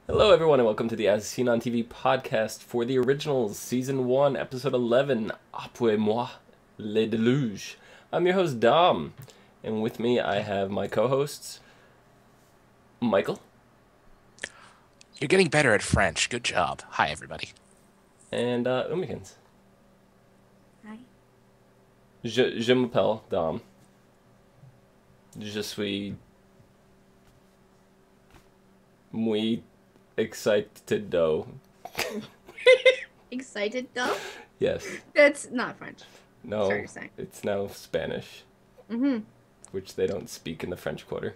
Hello, everyone, and welcome to the As Seen on TV podcast for the originals, Season 1, Episode 11, Après, le Déluge. I'm your host, Dom, and with me I have my co-hosts, Michael. You're getting better at French. Good job. Hi, everybody. And Omikins. Hi. Je m'appelle Dom. Je suis muy excited. Excited though? Yes. That's not French. No, Sorry to say. it's now Spanish, which they don't speak in the French Quarter.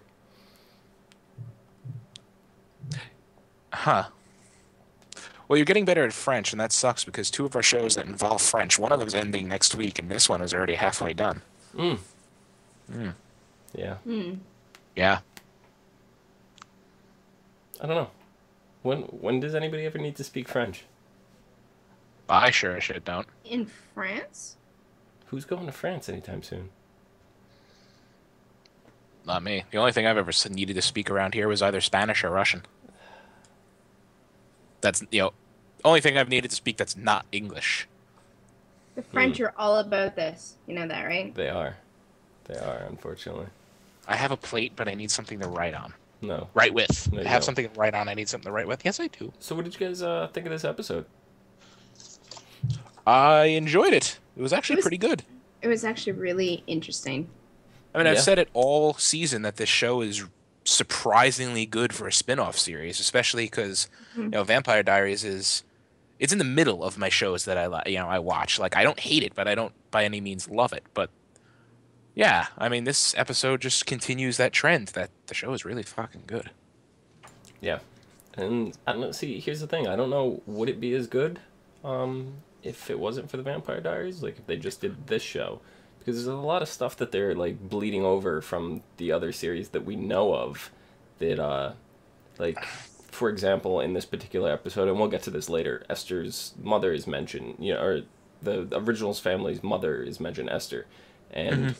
Huh. Well, you're getting better at French, and that sucks because two of our shows that involve French, one of them's ending next week, and this one is already halfway done. Yeah. Yeah. I don't know. When does anybody ever need to speak French? I sure as shit don't. In France? Who's going to France anytime soon? Not me. The only thing I've ever needed to speak around here was either Spanish or Russian. That's, only thing I've needed to speak that's not English. The French are all about this. You know that, right? They are. They are, unfortunately. I have a plate, but I need something to write on. No. Write with. No, I you have don't. something to write on. I need something to write with. Yes, I do. So what did you guys think of this episode? I enjoyed it. It was actually pretty good. It was actually really interesting. I mean, Yeah. I've said it all season that this show is surprisingly good for a spin-off series, especially because Vampire Diaries it's in the middle of my shows that I watch. Like, I don't hate it, but I don't by any means love it. But yeah, I mean, this episode just continues that trend that the show is really fucking good. Yeah. And I don't know, see, here's the thing. I don't know, would it be as good if it wasn't for the Vampire Diaries? Like, if they just did this show? Because there's a lot of stuff that they're, like, bleeding over from the other series that we know of that, like, for example, in this particular episode, and we'll get to this later, Esther's mother is mentioned, or the original's family's mother is mentioned, Esther. And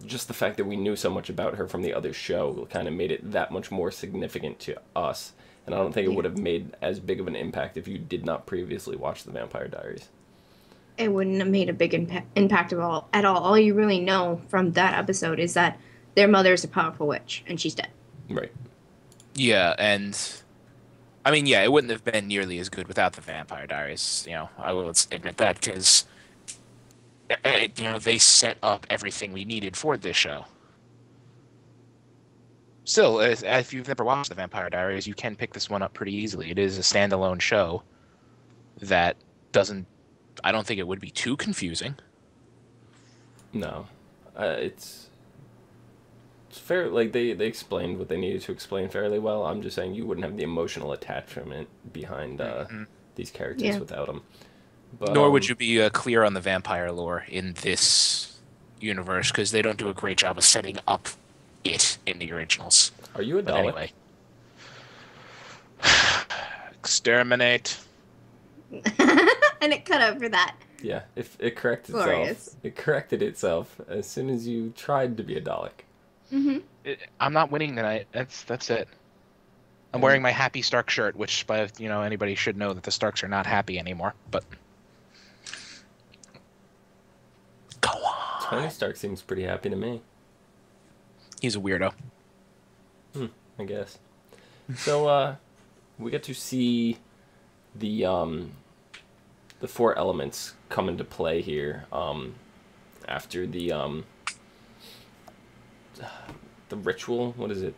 just the fact that we knew so much about her from the other show kind of made it that much more significant to us. And I don't think it would have made as big of an impact if you did not previously watch the Vampire Diaries. It wouldn't have made a big impact at all. All you really know from that episode is that their mother is a powerful witch, and she's dead. Right. Yeah, and I mean, yeah, it wouldn't have been nearly as good without the Vampire Diaries. I will admit that because they set up everything we needed for this show. Still, if you've never watched the Vampire Diaries, you can pick this one up pretty easily. It is a standalone show that doesn't. I don't think it would be too confusing. No. It's fair. Like, they explained what they needed to explain fairly well. I'm just saying you wouldn't have the emotional attachment behind these characters without them. But, Nor would you be clear on the vampire lore in this universe, because they don't do a great job of setting up it in the originals. Are you a But Dalek? anyway. Exterminate. And it cut out for that. Yeah, if it corrected itself. Glorious. It corrected itself as soon as you tried to be a Dalek. I'm not winning tonight. That's it. I'm wearing my happy Stark shirt, which by anybody should know that the Starks are not happy anymore. But go on. Tony Stark seems pretty happy to me. He's a weirdo. I guess. So, we get to see the four elements come into play here, after the ritual. What is it?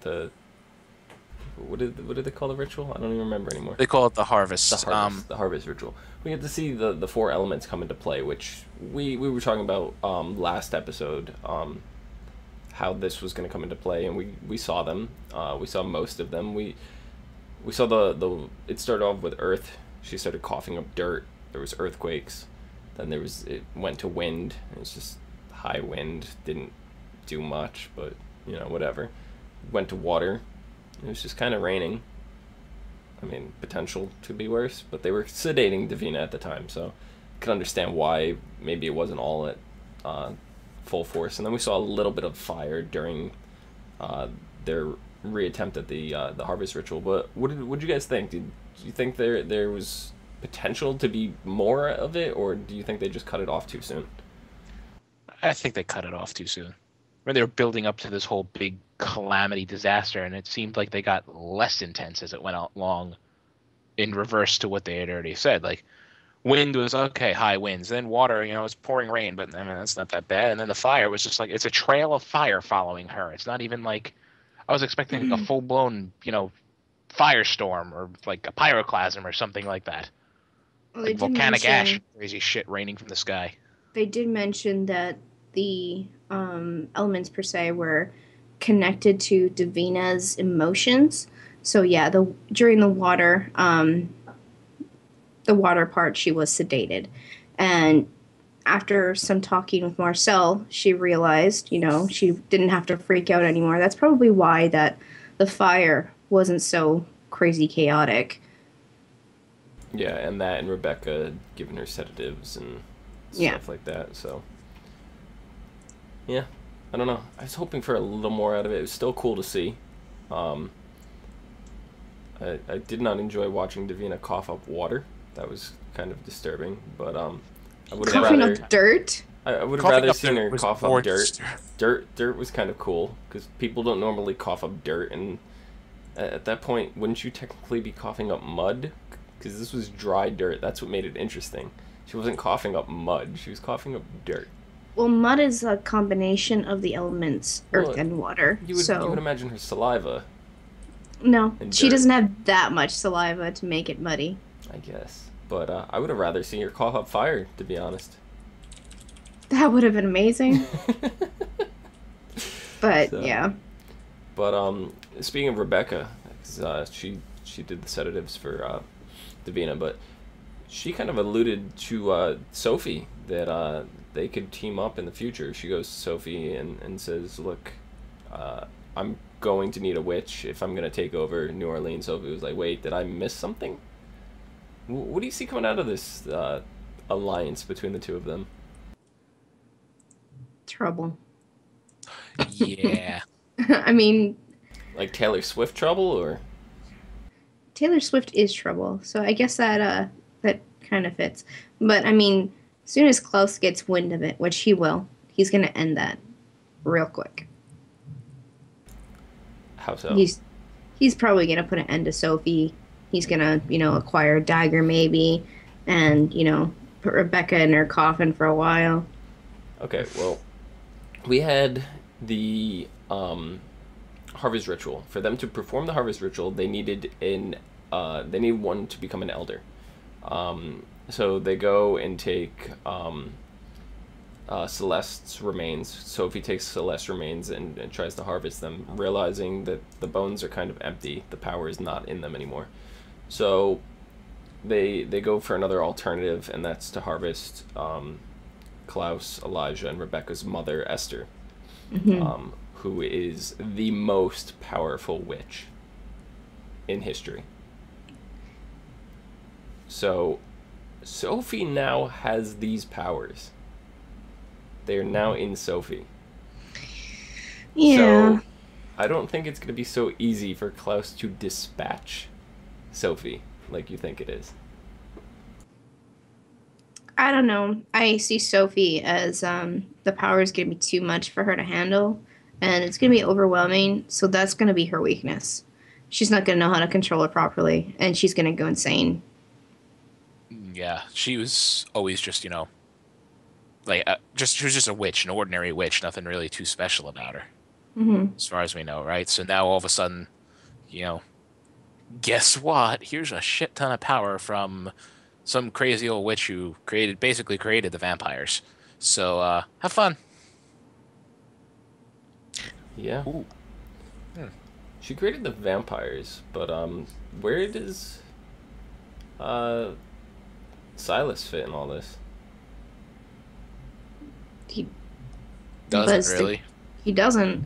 What did they call the ritual? I don't even remember anymore. They call it the harvest. The harvest ritual. We get to see the four elements come into play, which we were talking about last episode, how this was going to come into play, and we saw them. We saw most of them. We saw it started off with earth. She started coughing up dirt. There was earthquakes. Then it went to wind. It was just high wind. Didn't do much, but whatever. Went to water. It was just kind of raining. I mean, potential to be worse, but they were sedating Davina at the time, so I could understand why maybe it wasn't all at full force. And then we saw a little bit of fire during their reattempt at the harvest ritual. But what did you guys think? Do you think there was potential to be more of it, or do you think they just cut it off too soon? I think they cut it off too soon. When they were building up to this whole big calamity disaster, and it seemed like they got less intense as it went along, in reverse to what they had already said. Like, wind was okay, high winds. Then water, it's pouring rain, but I mean that's not that bad. And then the fire was just like it's a trail of fire following her. It's not even like I was expecting like a full blown, firestorm or like a pyroclasm or something like that. Well, Like volcanic ash, crazy shit raining from the sky. They did mention that the elements per se were connected to Davina's emotions. So yeah, during the water part, she was sedated, and after some talking with Marcel, she realized, she didn't have to freak out anymore. That's probably why that the fire wasn't so crazy chaotic. Yeah, and Rebecca giving her sedatives and stuff like that. So yeah, I don't know. I was hoping for a little more out of it. It was still cool to see. I did not enjoy watching Davina cough up water. That was kind of disturbing, but I would have coughing rather up dirt. I would have rather seen her cough up dirt. Dirt was kind of cool because people don't normally cough up dirt, and at that point, wouldn't you technically be coughing up mud? Because this was dry dirt. That's what made it interesting. She wasn't coughing up mud. She was coughing up dirt. Well, mud is a combination of the elements, earth and water. You would imagine her saliva. No, she doesn't have that much saliva to make it muddy. I guess. But I would have rather seen her cough up fire, to be honest. That would have been amazing. But, yeah. But speaking of Rebecca, she did the sedatives for Davina, but she kind of alluded to Sophie that they could team up in the future. She goes to Sophie and says, look, I'm going to need a witch if I'm going to take over New Orleans. Sophie was like, wait, did I miss something? What do you see coming out of this alliance between the two of them? Trouble. Yeah. I mean... Like Taylor Swift trouble, or...? Taylor Swift is trouble, so I guess that kind of fits. But, I mean, as soon as Klaus gets wind of it, which he will, he's going to end that real quick. How so? He's probably going to put an end to Sophie. He's going to, acquire a dagger maybe, and, put Rebecca in her coffin for a while. Okay, well, we had the harvest ritual. For them to perform the harvest ritual, they needed one to become an elder. So they go and take Celeste's remains. Sophie takes Celeste's remains and tries to harvest them, realizing that the bones are kind of empty. The power is not in them anymore. So they go for another alternative, and that's to harvest Klaus, Elijah, and Rebecca's mother, Esther, who is the most powerful witch in history. So Sophie now has these powers. They are now in Sophie. Yeah. So I don't think it's going to be so easy for Klaus to dispatch Sophie like you think it is. I don't know. I see Sophie as the power is going to be too much for her to handle, and it's going to be overwhelming, so that's going to be her weakness. She's not going to know how to control it properly, and she's going to go insane. Yeah, she was always just, she was just a witch, an ordinary witch, nothing really too special about her, as far as we know, right? So now all of a sudden, guess what? Here's a shit ton of power from some crazy old witch who basically created the vampires. So have fun. Yeah. Ooh. She created the vampires, but where does Silas fit in all this? He doesn't really. He doesn't.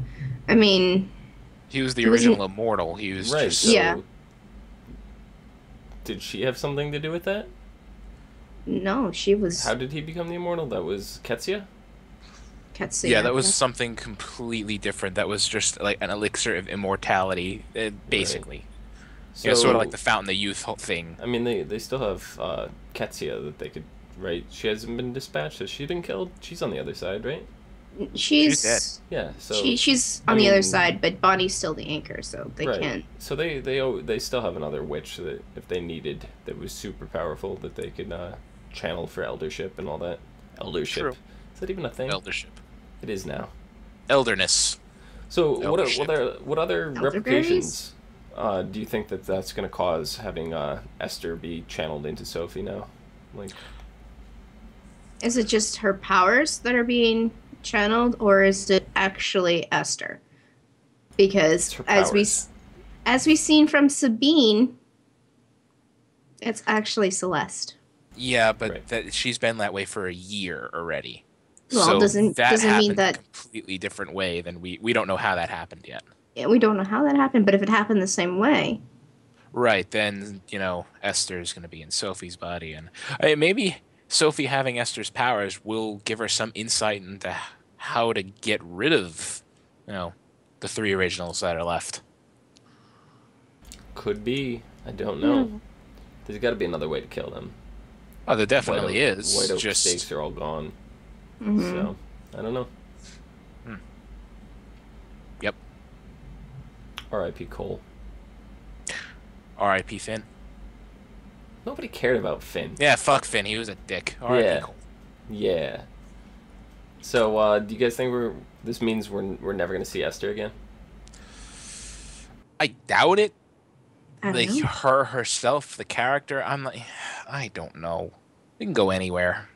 I mean, he was the original immortal. He was right. Just so yeah. Did she have something to do with that? No, she was. How did he become the immortal? That was Ketsia? Ketsuya. Yeah, that was something completely different. That was just like an elixir of immortality, basically. So, Yeah, sort of like the Fountain of Youth thing. I mean, they still have Ketsuya that they could, right? She hasn't been dispatched. Has she been killed? She's on the other side, right? She's dead. Yeah, so she's on the other side, but Bonnie's still the anchor, so they right. can't. So they still have another witch that if they needed that was super powerful that they could channel for eldership and all that. Eldership. True. Is that even a thing? Eldership. It is now. Elderness. So Eldership. what other Elderberries? replications do you think that's going to cause having Esther be channeled into Sophie now? Like, Is it just her powers that are being channeled, or is it actually Esther? Because her as powers. we've seen from Sabine, it's actually Celeste. Yeah, but Right. she's been that way for a year already. Well, so doesn't that mean happened that a completely different way than we don't know how that happened yet. we don't know how that happened. But if it happened the same way, Right, then, Esther's going to be in Sophie's body. And maybe Sophie having Esther's powers will give her some insight into how to get rid of, the 3 originals that are left. could be. I don't know. Hmm. There's got to be another way to kill them. Oh, there definitely White Oak, is. White Oak Just stakes are all gone. Mhm. So, I don't know. Yep. R.I.P. Cole. R.I.P. Finn. Nobody cared about Finn. Yeah, fuck Finn. He was a dick. R.I.P. Yeah. Cole. Yeah. So, do you guys think this means we're never gonna see Esther again? I doubt it. I don't Like know. her herself, the character. I'm like, I don't know. It can go anywhere.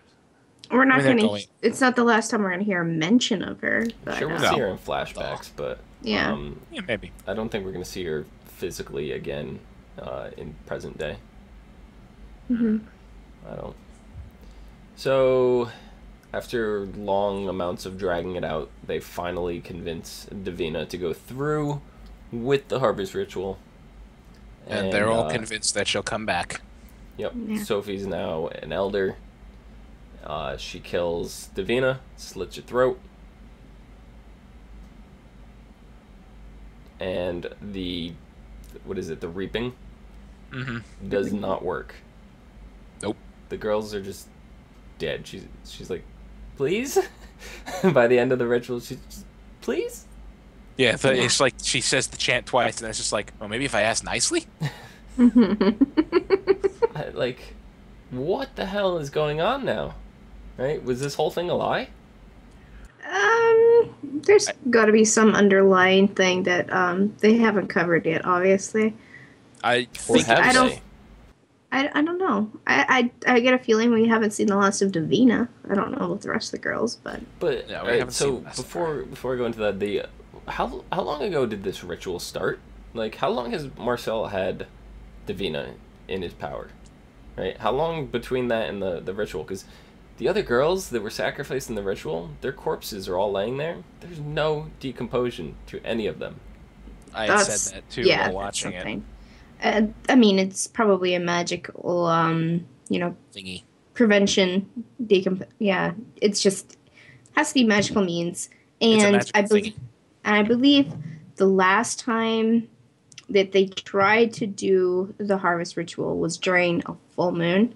We're not I mean, they're gonna. going- It's not the last time we're gonna hear a mention of her. But, Sure, we'll No. see her in flashbacks, but Yeah. Yeah, maybe. I don't think we're gonna see her physically again in present day. Mhm. I don't. So, after long amounts of dragging it out, they finally convince Davina to go through with the Harvest Ritual. And they're all convinced that she'll come back. Yep. Yeah. Sophie's now an elder. She kills Davina, slits her throat. And the reaping Mm-hmm. does not work. Nope. The girls are just dead. She's like, please? By the end of the ritual, she's just, please? Yeah, Yeah. it's like she says the chant twice, and it's just like, well, maybe if I ask nicely? Like, what the hell is going on now? Right? Was this whole thing a lie? There's got to be some underlying thing that they haven't covered yet. Obviously, I Or think have I don't- they? I don't know. I get a feeling we haven't seen the last of Davina. I don't know about the rest of the girls, but But Yeah, we alright, haven't so seen the rest of before I go into that, how long ago did this ritual start? Like, how long has Marcel had Davina in his power? Right? How long between that and the ritual? Because the other girls that were sacrificed in the ritual, their corpses are all laying there. There's no decomposition to any of them. I had that's said that too yeah, while that's watching it. something. I mean, it's probably a magical, Thingy. prevention Yeah, it's just has to be magical means. It's a And magical thingy. I believe the last time that they tried to do the harvest ritual was during a full moon,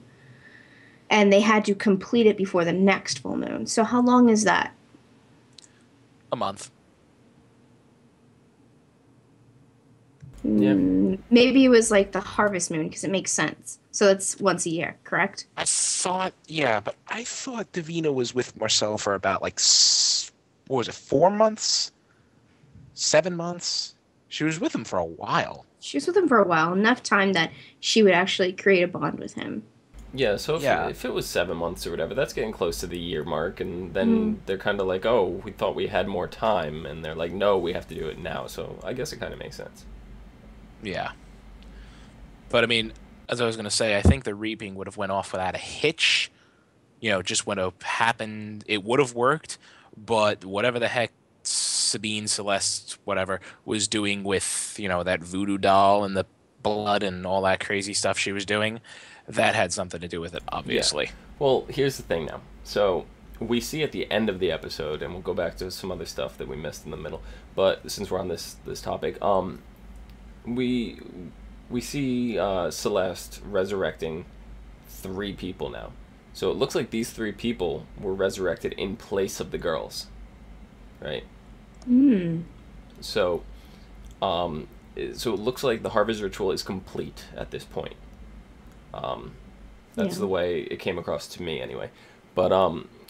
and they had to complete it before the next full moon. So how long is that? A month. Yeah. Maybe it was like the harvest moon because it makes sense. So it's once a year, correct? I thought Davina was with Marcel for about what was it, 4 months? 7 months? She was with him for a while. She was with him for a while, enough time that she would actually create a bond with him. Yeah, so if it was 7 months or whatever, that's getting close to the year mark, and then they're kind of like, oh, we thought we had more time, and they're like, no, we have to do it now, so I guess it kind of makes sense. Yeah. But I mean, as I was going to say, I think the reaping would have went off without a hitch. Just would have happened. It would have worked, but whatever the heck Sabine, Celeste, whatever, was doing with, that voodoo doll and the blood and all that crazy stuff she was doing, that had something to do with it, obviously. Well, here's the thing now. So, we see at the end of the episode, and we'll go back to some other stuff that we missed in the middle. But since we're on this topic, we see Celeste resurrecting 3 people now. So it looks like these 3 people were resurrected in place of the girls, right? So, so it looks like the harvest ritual is complete at this point. That's the way it came across to me, anyway. But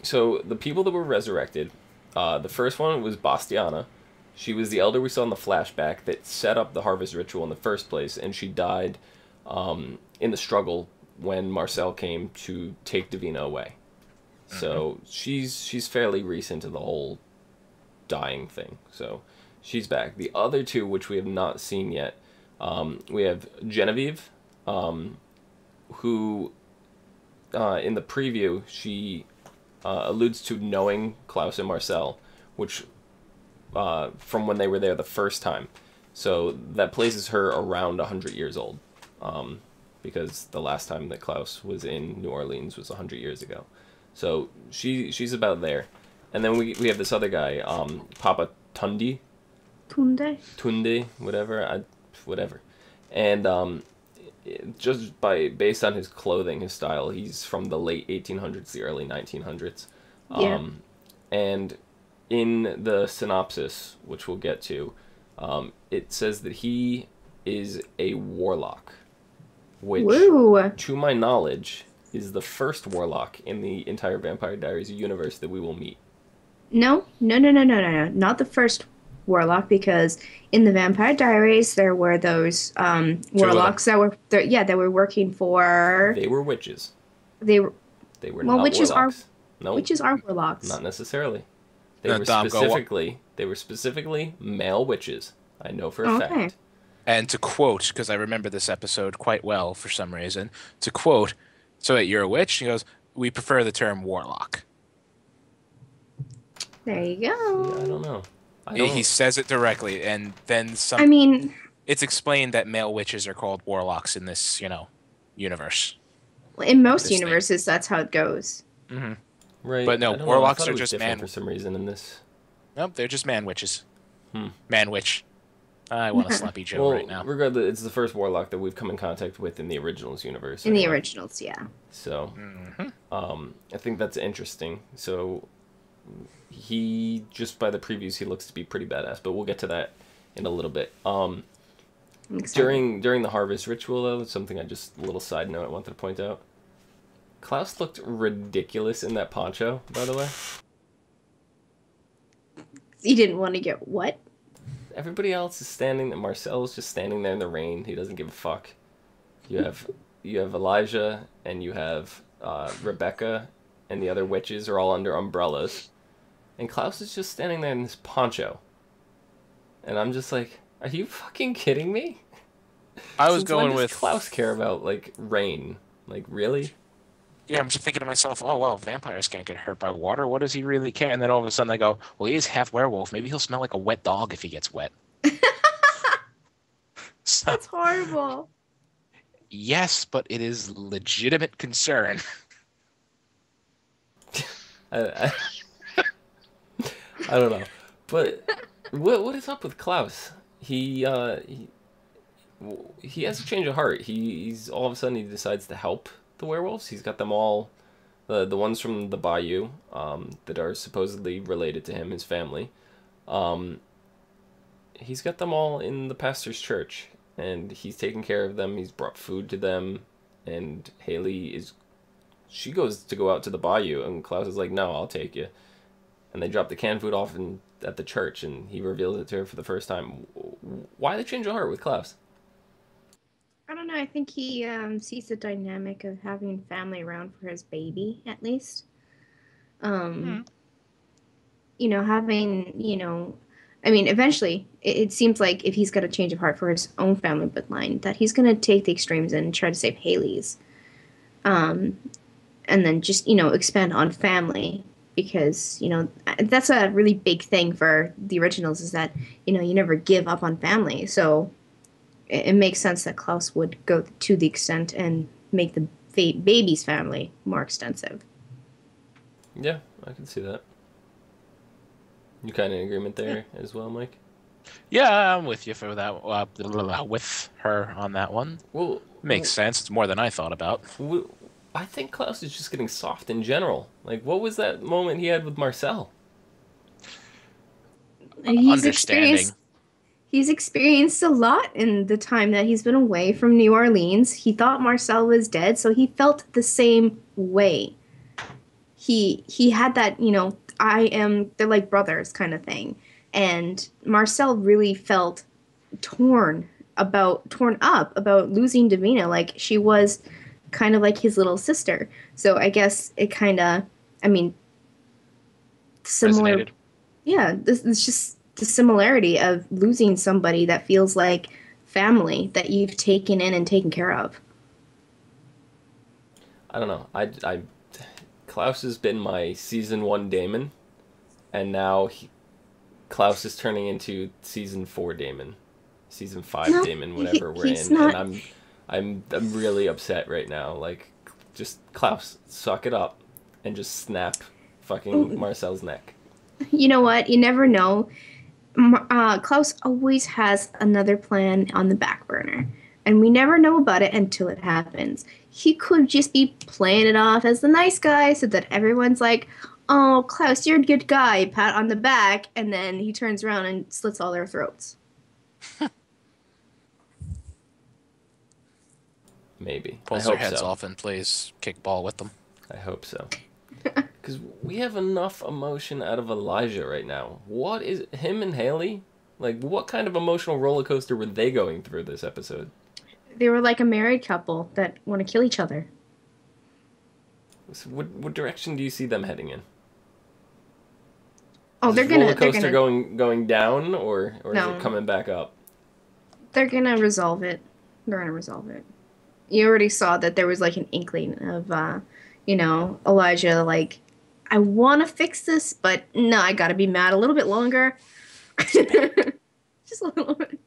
so the people that were resurrected, the first one was Bastiana. She was the elder we saw in the flashback that set up the harvest ritual in the first place, and she died in the struggle when Marcel came to take Davina away. So she's fairly recent to the whole dying thing. So she's back. The other 2, which we have not seen yet, we have Genevieve, who in the preview she alludes to knowing Klaus and Marcel, which from when they were there the first time. So that places her around 100 years old, because the last time that Klaus was in New Orleans was 100 years ago. So she's about there. And then we have this other guy, Papa Tunde, whatever. And just based on his clothing, his style, he's from the late 1800s, the early 1900s. And in the synopsis, which we'll get to, it says that he is a warlock, which, to my knowledge, is the first warlock in the entire Vampire Diaries universe that we will meet. No. Not the first warlock, because in the Vampire Diaries there were those warlocks that were working for. They were witches. They were not witches warlocks. Witches are warlocks. Not necessarily. They were specifically male witches. I know for a fact. And to quote, because I remember this episode quite well for some reason, to quote, "So wait, you're a witch?" He goes, "We prefer the term warlock." There you go. Yeah, I don't know. He says it directly, and then some. I mean, it's explained that male witches are called warlocks in this, universe. In most universes, that's how it goes. Mm-hmm. Right. But no, warlocks are just man for some reason in this. Nope, they're just man witches. Man witch. I want a sloppy Joe right now. Regardless, it's the first warlock that we've come in contact with in the originals universe. In the originals, yeah. So, I think that's interesting. So, he, just by the previews, he looks to be pretty badass, but we'll get to that in a little bit. During the harvest ritual, though, something a little side note I wanted to point out. Klaus looked ridiculous in that poncho, by the way. He didn't want to get what? Everybody else is standing. Marcel's just standing there in the rain. He doesn't give a fuck. You have Elijah, and you have Rebecca, and the other witches are all under umbrellas, and Klaus is just standing there in this poncho. And I'm just like, are you fucking kidding me? I was going with Klaus care about rain? Really? Yeah, I'm just thinking to myself, oh, well, vampires can't get hurt by water. What does he really care? And then all of a sudden I go, well, he is half werewolf. Maybe he'll smell like a wet dog if he gets wet. That's horrible. Yes, but it is legitimate concern. I don't know. But what is up with Klaus? He has a change of heart. He's all of a sudden he decides to help the werewolves. He's got them all, the ones from the bayou that are supposedly related to him, his family. He's got them all in the pastor's church, and he's taking care of them. He's brought food to them, and Haley she goes to go out to the bayou, and Klaus is like, no, I'll take you. And they drop the canned food off at the church, and he reveals it to her for the first time. Why the change of heart with Klaus? I don't know. I think he sees the dynamic of having family around for his baby, at least. Having, I mean, eventually, it seems like if he's got a change of heart for his own family bloodline, that he's going to take the extremes and try to save Haley's. And then just, expand on family. Because, that's a really big thing for the originals is that, you never give up on family. So it makes sense that Klaus would go to the extent and make the baby's family more extensive. Yeah, I can see that. You kind of in agreement there as well, Mike? Yeah, I'm with you for that. With her on that one. Well, Makes sense. It's more than I thought about. I think Klaus is just getting soft in general. Like, what was that moment he had with Marcel? Understanding. He's experienced a lot in the time that he's been away from New Orleans. He thought Marcel was dead, so he felt the same way. He had that, they're like brothers kind of thing. And Marcel really felt torn up about losing Davina. Like, she was kind of like his little sister. So I guess it kind of, similar. Resonated. Yeah, this is just the similarity of losing somebody that feels like family that you've taken in and taken care of. I don't know. Klaus has been my season 1 Damon, and now Klaus is turning into season 4 Damon, season 5 Damon, whatever we're in, not... and I'm really upset right now. Like, just Klaus, suck it up, and just snap fucking Marcel's neck. You know what? You never know. Klaus always has another plan on the back burner, and we never know about it until it happens. He could just be playing it off as the nice guy so that everyone's like, oh, Klaus, you're a good guy, pat on the back, and then he turns around and slits all their throats. Maybe. Pulls their heads off and plays kickball with them. I hope so. Because we have enough emotion out of Elijah right now. What is him and Haley? Like, what kind of emotional roller coaster were they going through this episode? They were like a married couple that want to kill each other. So what direction do you see them heading in? Oh, is they're gonna roller coaster going down, or No. is it coming back up? They're gonna resolve it. They're gonna resolve it. You already saw that there was like an inkling of, Elijah like, I want to fix this, but no, I gotta be mad a little bit longer. Just a little bit.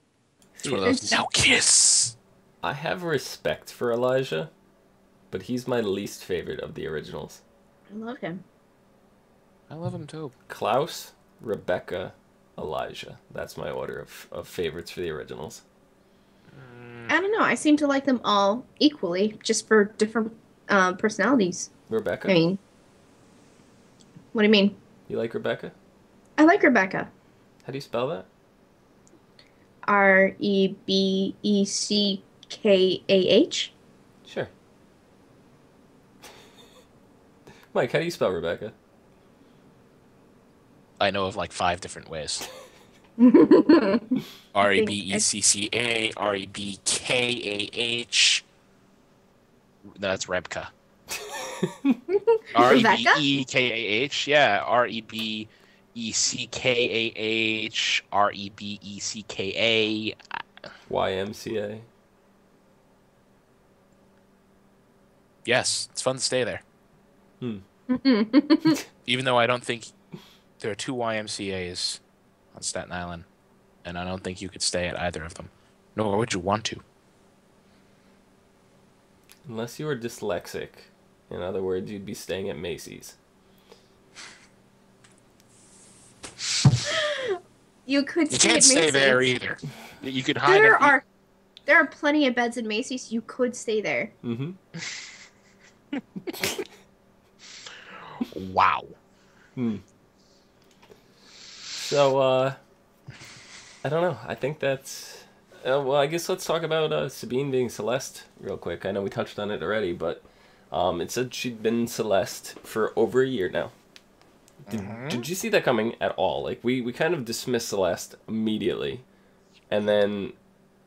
It's one of those, now kiss. I have respect for Elijah, but he's my least favorite of the originals. I love him. I love him too. Klaus, Rebecca, Elijah. That's my order of favorites for the originals. I don't know. I seem to like them all equally, just for different personalities. Rebecca? I mean, what do you mean? You like Rebecca? I like Rebecca. How do you spell that? Rebeckah. Sure. Mike, how do you spell Rebecca? I know of like 5 different ways. Rebecca, Rebekah. That's Rebka. Rebekah, yeah. Rebecah, Rebecka. YMCA. Yes, it's fun to stay there. Even though I don't think there are 2 YMCAs on Staten Island, and I don't think you could stay at either of them. Nor would you want to. Unless you were dyslexic. In other words, you'd be staying at Macy's. You could You stay can't at stay Macy's. there either. You could hide. There are plenty of beds in Macy's. You could stay there. Mm-hmm. Wow. So, I don't know. I think that's... well, I guess let's talk about Sabine being Celeste real quick. I know we touched on it already, but it said she'd been Celeste for over a year now. Did you see that coming at all? Like, we kind of dismissed Celeste immediately, and then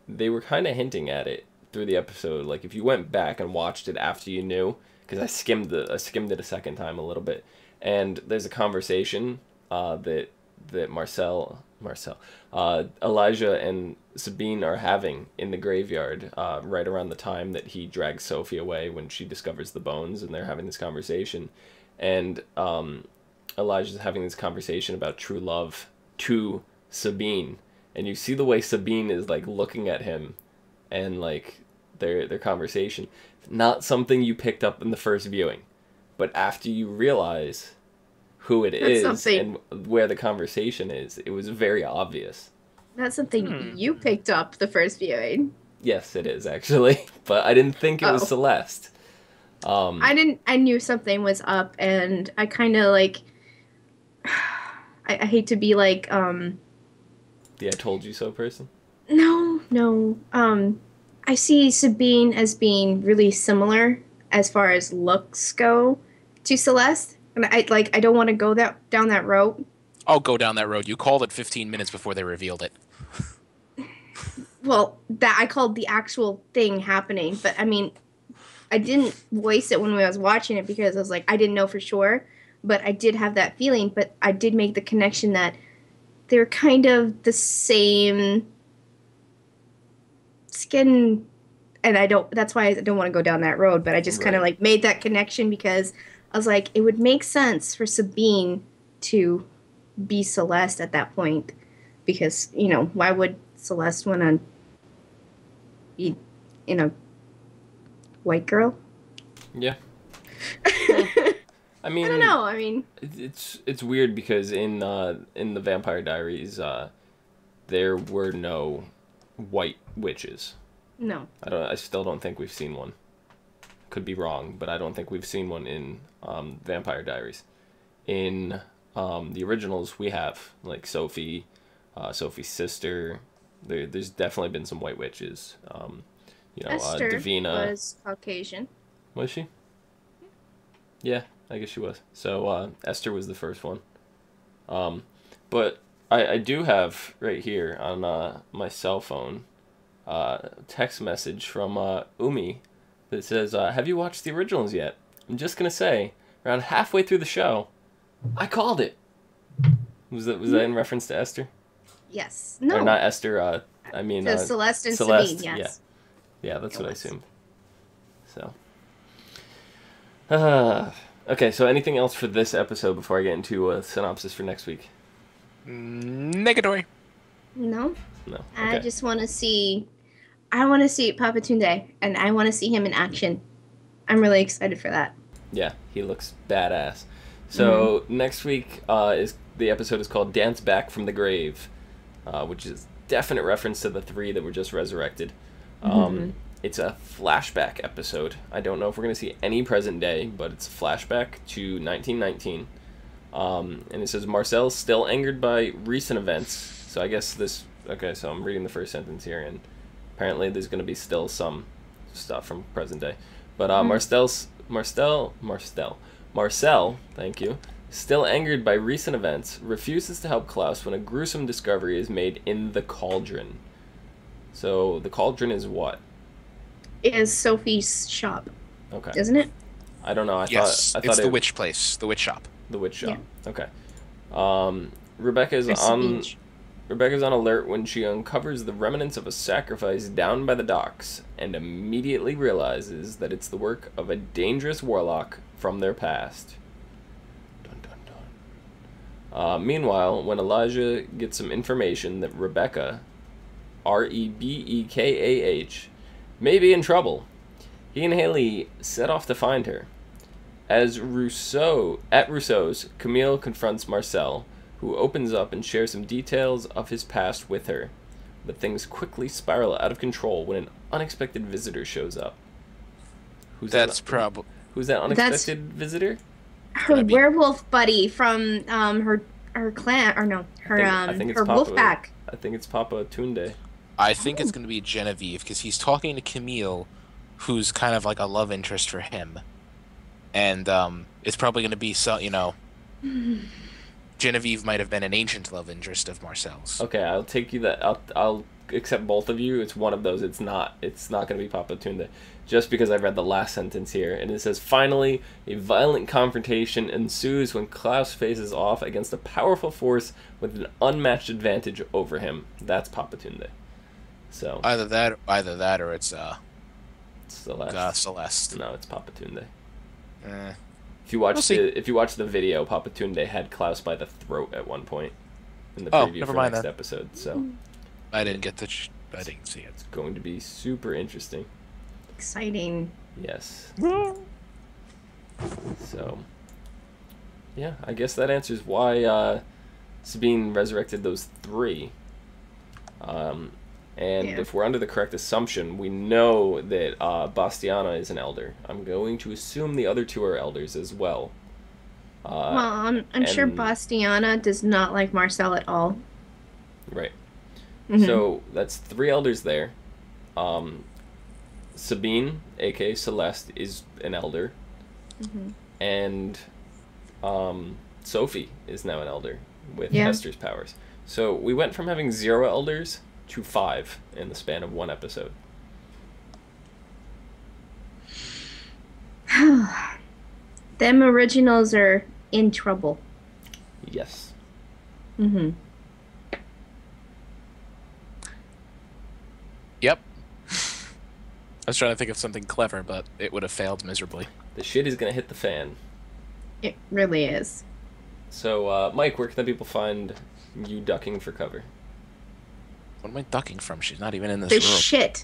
they were kind of hinting at it through the episode. Like, if you went back and watched it after you knew, because I skimmed it a second time a little bit, and there's a conversation that Elijah and Sabine are having in the graveyard right around the time that he drags Sophie away when she discovers the bones, and they're having this conversation, and Elijah's having this conversation about true love to Sabine, and you see the way Sabine is like looking at him, and like their conversation. Not something you picked up in the first viewing, but after you realize who it That's is something. and where the conversation is. It was very obvious. That's something you picked up the first viewing. Yes, it is actually, but I didn't think it was Celeste. I knew something was up, and I kind of like. I hate to be like The I told you so person. No. I see Sabine as being really similar as far as looks go to Celeste, and I don't want to go down that road. I'll go down that road. You called it 15 minutes before they revealed it. Well, that I called the actual thing happening, but I mean, I didn't voice it when I was watching it because I was like, I didn't know for sure, but I did have that feeling. But I did make the connection that they're kind of the same skin, and that's why I don't want to go down that road, but I just kind of like made that connection because I was like, it would make sense for Sabine to be Celeste at that point, because, you know, why would Celeste want to be, you know, white girl? Yeah. I mean, I don't know. I mean, it's weird because in the Vampire Diaries, there were no white witches. no. I still don't think we've seen one. Could be wrong, but I don't think we've seen one in Vampire Diaries. In the originals, we have like Sophie, Sophie's sister. There's definitely been some white witches. You know, Esther Davina was Caucasian. Was she? Yeah, I guess she was. So Esther was the first one. But I do have right here on my cell phone text message from Umi that says, have you watched the originals yet? I'm just going to say, around halfway through the show, I called it. Was that in reference to Esther? Yes. No. Or not Esther, I mean... To Celeste and Celeste, Sabine, yes. Yeah, that's what I assumed. So... okay, so anything else for this episode before I get into a synopsis for next week? Negatory. No. No. Okay. I just want to see... I want to see Papa Tunde, and I want to see him in action. I'm really excited for that. Yeah, he looks badass. So next week is the episode is called Dance Back from the Grave, which is definite reference to the 3 that were just resurrected. It's a flashback episode. I don't know if we're going to see any present day, but it's a flashback to 1919. And it says, Marcel's still angered by recent events. So I guess this... Okay, so I'm reading the first sentence here, and apparently there's going to be still some stuff from present day. But Marcel, thank you, still angered by recent events, refuses to help Klaus when a gruesome discovery is made in the cauldron. So the cauldron is what? Is Sophie's shop. Okay. Isn't it? I don't know. I Yes, thought it's the witch place, the witch shop. The witch shop. Yeah. Okay. Rebecca's There's on alert when she uncovers the remnants of a sacrifice down by the docks and immediately realizes that it's the work of a dangerous warlock from their past. Dun, dun, dun. Meanwhile, when Elijah gets some information that Rebecca, Rebekah, may be in trouble, he and Haley set off to find her. At Rousseau's, Camille confronts Marcel, who opens up and shares some details of his past with her. But things quickly spiral out of control when an unexpected visitor shows up. Who's that unexpected visitor? Her werewolf buddy from her clan, or no, her wolf pack. I think it's Papa Tunde. I think it's going to be Genevieve, because he's talking to Camille, who's kind of like a love interest for him. And it's probably going to be, Genevieve might have been an ancient love interest of Marcel's. Okay, I'll take you that. I'll accept both of you. It's one of those. It's not going to be Papa Tunde. Just because I read the last sentence here. And it says, finally, a violent confrontation ensues when Klaus faces off against a powerful force with an unmatched advantage over him. That's Papa Tunde. So Either that or it's Celeste. Celeste. No, it's Papa Tunde. Eh. If you watch the video, Papa Tunde had Klaus by the throat at one point in the preview for next episode. So I didn't see it. It's going to be super interesting. Exciting. Yes. So Yeah, I guess that answers why Sabine resurrected those 3. And if we're under the correct assumption, we know that Bastiana is an elder. I'm going to assume the other 2 are elders as well. Well, I'm sure Bastiana does not like Marcel at all. Right. Mm-hmm. So that's 3 elders there. Sabine, aka Celeste, is an elder. Mm-hmm. And Sophie is now an elder with Hester's powers. So we went from having 0 elders to 5 in the span of 1 episode. Them originals are in trouble. Yes. Mm-hmm. Yep. I was trying to think of something clever, but it would have failed miserably. The shit is going to hit the fan. It really is. So, Mike, where can the people find you ducking for cover? What am I ducking from? She's not even in this room.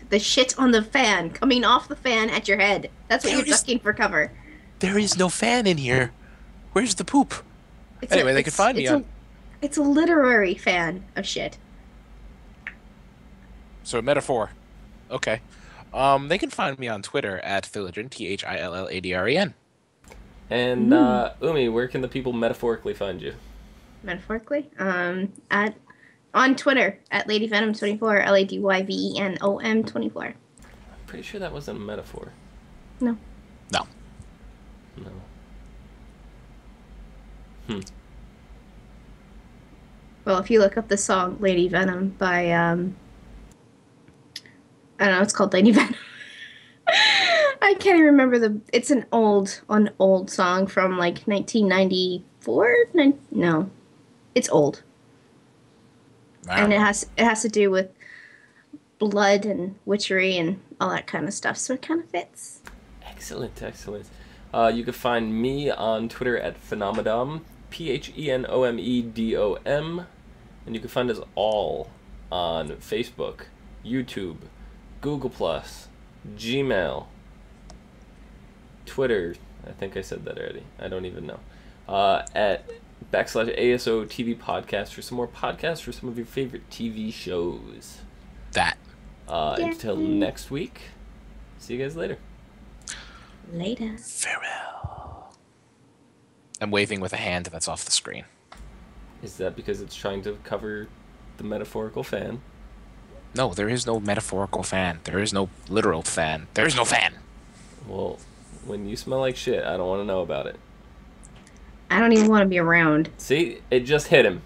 The shit on the fan, coming off the fan at your head. That's what you're ducking for cover. There is no fan in here. Where's the poop? Anyway, they can find me on... It's a literary fan of shit. So a metaphor. Okay. They can find me on Twitter at Thilladren, THILLADREN. And Umi, where can the people metaphorically find you? Metaphorically? On Twitter at LadyVenom24, LADYVENOM24. I'm pretty sure that wasn't a metaphor. No. No. Well, if you look up the song Lady Venom by, I don't know, it's called Lady Venom. I can't even remember it's an old song from like 1994? No. It's old. Wow. And it has to do with blood and witchery and all that kind of stuff, so it kind of fits. Excellent. You can find me on Twitter at Phenomedom, PHENOMEDOM, and you can find us all on Facebook, YouTube, Google+, Gmail, Twitter. I think I said that already. I don't even know. At /ASOTV podcast for some more podcasts for some of your favorite TV shows. Until next week, see you guys later. Later. Farewell. I'm waving with a hand that's off the screen. Is that because it's trying to cover the metaphorical fan? No, there is no metaphorical fan. There is no literal fan. There is no fan. Well, when you smell like shit, I don't want to know about it. I don't even want to be around. See? It just hit him.